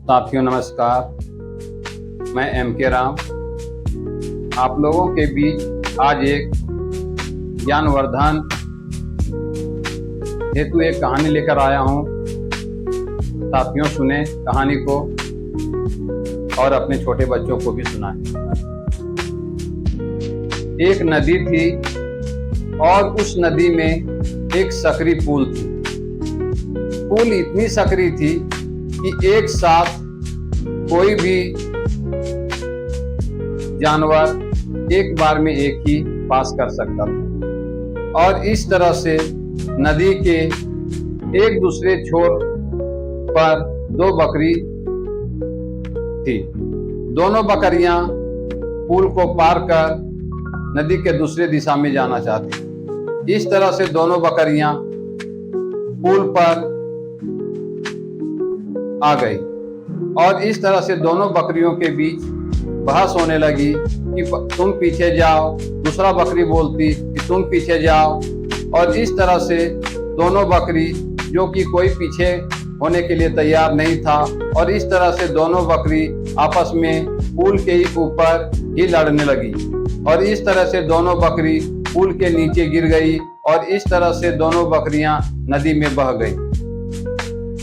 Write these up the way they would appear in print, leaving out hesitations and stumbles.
साथियों नमस्कार, मैं M.K. राम आप लोगों के बीच आज एक ज्ञानवर्धन हेतु एक कहानी लेकर आया हूँ। साथियों सुने कहानी को और अपने छोटे बच्चों को भी सुनाएं। एक नदी थी और उस नदी में एक सकरी पुल थी। पुल इतनी सकरी थी कि एक साथ कोई भी जानवर एक बार में एक ही पास कर सकता था और इस तरह से नदी के एक दूसरे छोर पर दो बकरी थी। दोनों बकरियां पुल को पार कर नदी के दूसरे दिशा में जाना चाहती। इस तरह से दोनों बकरियां पुल पर आ गई और इस तरह से दोनों बकरियों के बीच बहस होने लगी कि तुम पीछे जाओ। दूसरा बकरी बोलती कि तुम पीछे जाओ और इस तरह से दोनों बकरी, जो कि कोई पीछे होने के लिए तैयार नहीं था, और इस तरह से दोनों बकरी आपस में पुल के ही ऊपर ही लड़ने लगी और इस तरह से दोनों बकरी पुल के नीचे गिर गई और इस तरह से दोनों बकरियां नदी में बह गई।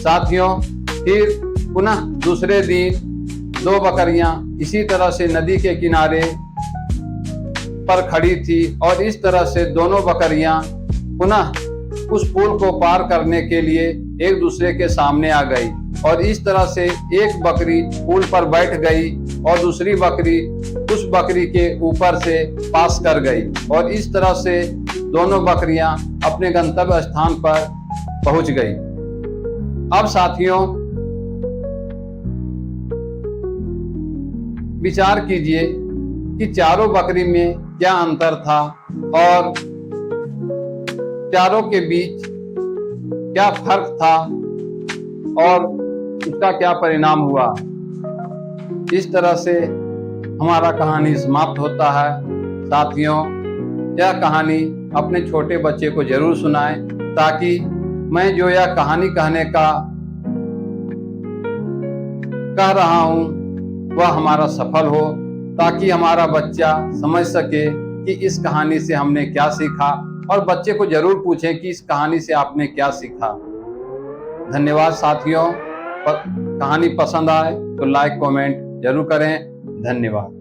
साथियों, फिर पुनः दूसरे दिन दो बकरियां इसी तरह से नदी के किनारे पर खड़ी थी और इस तरह से दोनों बकरियां पुनः उस पुल को पार करने के लिए एक दूसरे के सामने आ गई और इस तरह से एक बकरी पुल पर बैठ गई और दूसरी बकरी उस बकरी के ऊपर से पास कर गई और इस तरह से दोनों बकरियां अपने गंतव्य स्थान पर पहुंच गई। अब साथियों विचार कीजिए कि चारों बकरी में क्या अंतर था और चारों के बीच क्या फर्क था और उसका क्या परिणाम हुआ। इस तरह से हमारा कहानी समाप्त होता है। साथियों, यह कहानी अपने छोटे बच्चे को जरूर सुनाएं ताकि मैं जो यह कहानी कहने का कह रहा हूं वह हमारा सफल हो, ताकि हमारा बच्चा समझ सके कि इस कहानी से हमने क्या सीखा, और बच्चे को जरूर पूछें कि इस कहानी से आपने क्या सीखा। धन्यवाद साथियों। कहानी पसंद आए तो लाइक कमेंट जरूर करें। धन्यवाद।